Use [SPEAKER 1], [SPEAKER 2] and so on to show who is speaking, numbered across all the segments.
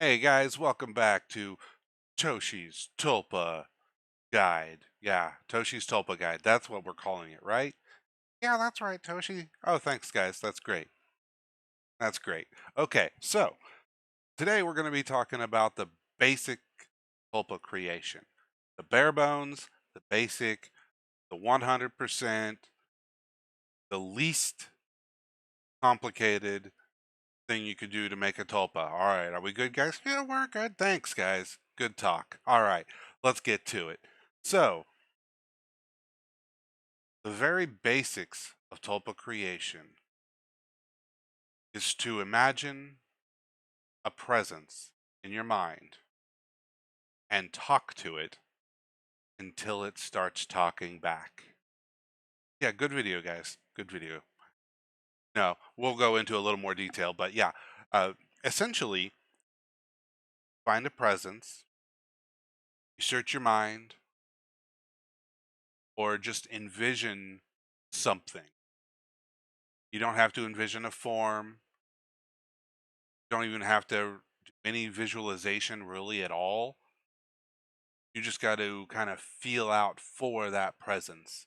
[SPEAKER 1] Hey guys, welcome back to Toshi's Tulpa Guide. Yeah, Toshi's Tulpa Guide. That's what we're calling it, right? Yeah, that's right, Toshi. Oh, thanks, guys. That's great. That's great. Okay, so today we're going to be talking about the basic Tulpa creation, the bare bones, the basic, the 100%, the least complicated thing you could do to make a Tulpa. All right, are we good, guys? Yeah, we're good. Thanks, guys. Good talk. All right, let's get to it. So, the very basics of tulpa creation is to imagine a presence in your mind and talk to it until it starts talking back. Yeah, good video, guys. Good video. No, we'll go into a little more detail, but yeah, uh, essentially, find a presence, you search your mind, or just envision something. You don't have to envision a form, you don't even have to do any visualization really at all. You just got to kind of feel out for that presence.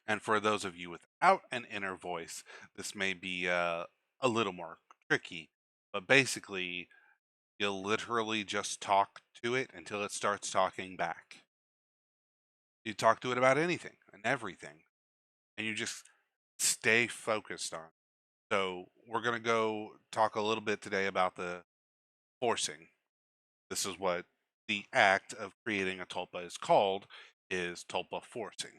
[SPEAKER 1] And for those of you without an inner voice, this may be a little more tricky. But basically, you'll literally just talk to it until it starts talking back. You talk to it about anything and everything, and you just stay focused on it. So, we're going to go talk a little bit today about the forcing. This is what the act of creating a tulpa is called, is tulpa forcing.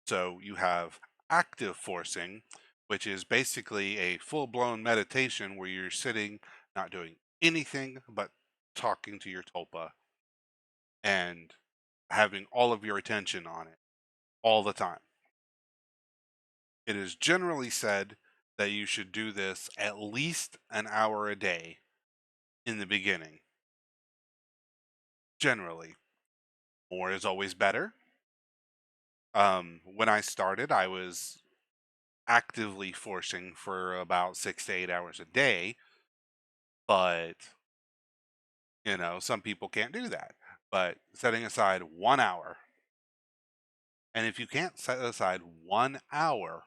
[SPEAKER 1] So you have active forcing, which is basically a full-blown meditation where you're sitting, not doing anything but talking to your tulpa and having all of your attention on it all the time. It is generally said that you should do this at least an hour a day in the beginning. Generally, more is always better. When I started, I was actively forcing for about 6 to 8 hours a day, but some people can't do that. But setting aside 1 hour, and if you can't set aside 1 hour,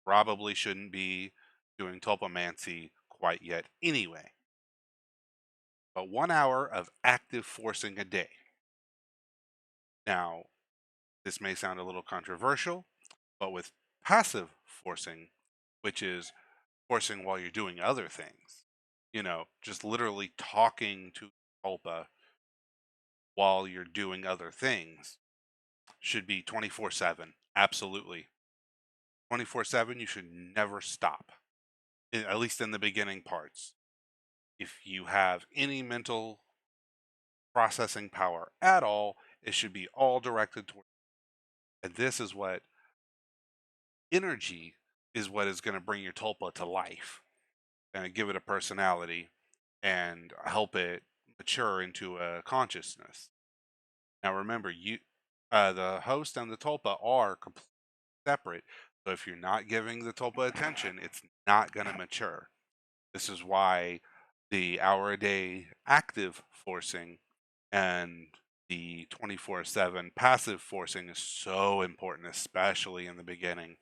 [SPEAKER 1] probably shouldn't be doing Tulpamancy quite yet anyway. But 1 hour of active forcing a day. Now, this may sound a little controversial, but with passive forcing, which is forcing while you're doing other things, just literally talking to Tulpa while you're doing other things, should be 24/7. Absolutely. 24/7, you should never stop, at least in the beginning parts. If you have any mental processing power at all, it should be all directed toward. And this is what energy is, what is going to bring your tulpa to life and give it a personality and help it mature into a consciousness. Now remember, the host and the tulpa are completely separate. So if you're not giving the tulpa attention, it's not going to mature. This is why the hour a day active forcing and the 24/7 passive forcing is so important, especially in the beginning.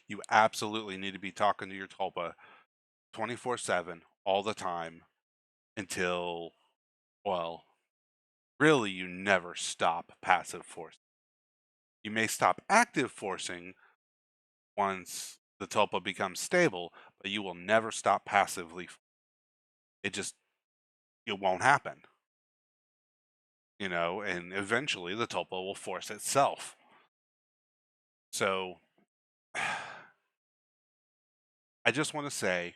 [SPEAKER 1] You absolutely need to be talking to your tulpa 24/7 all the time until, well, really you never stop passive forcing. You may stop active forcing once the tulpa becomes stable, but you will never stop passively. It just, it won't happen, and eventually the tulpa will force itself. So I just want to say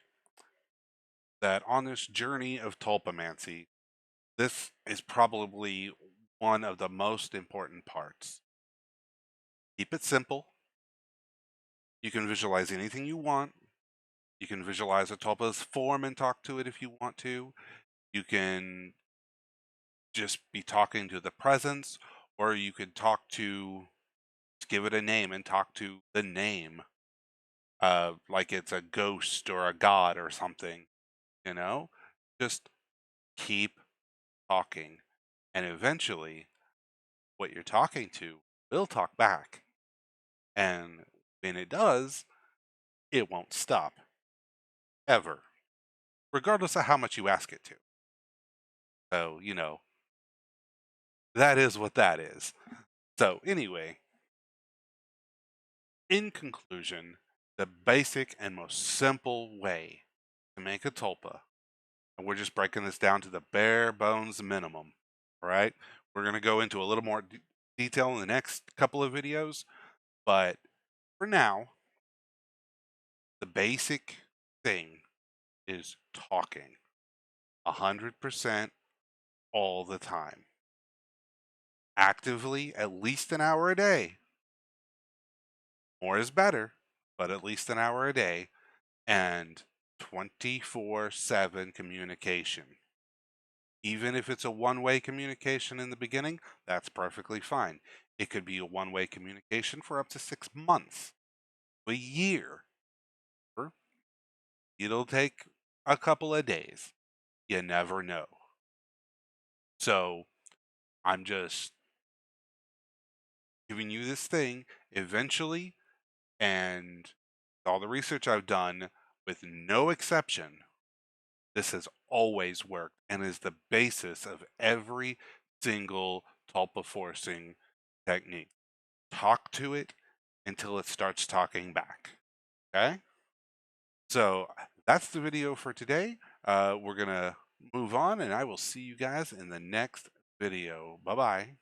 [SPEAKER 1] that on this journey of tulpamancy, this is probably one of the most important parts. Keep it simple. You can visualize anything you want. You can visualize a tulpa's form and talk to it if you want to. You can just be talking to the presence, or you could give it a name and talk to the name, like it's a ghost or a god or something. you know? Just keep talking. And eventually, what you're talking to will talk back. And when it does, it won't stop, ever, regardless of how much you ask it to. So, that is what that is. So, anyway, in conclusion, the basic and most simple way to make a tulpa, and we're just breaking this down to the bare bones minimum, all right? We're going to go into a little more detail in the next couple of videos, but for now, the basic thing is talking 100% all the time. Actively, at least an hour a day. More is better, but at least an hour a day. And 24/7 communication. Even if it's a one-way communication in the beginning, that's perfectly fine. It could be a one-way communication for up to 6 months, a year, or it'll take a couple of days. You never know. So I'm just giving you this thing eventually, and all the research I've done, with no exception, this has always worked and is the basis of every single tulpa forcing technique. Talk to it until it starts talking back. Okay? So that's the video for today. We're going to move on, and I will see you guys in the next video. Bye bye.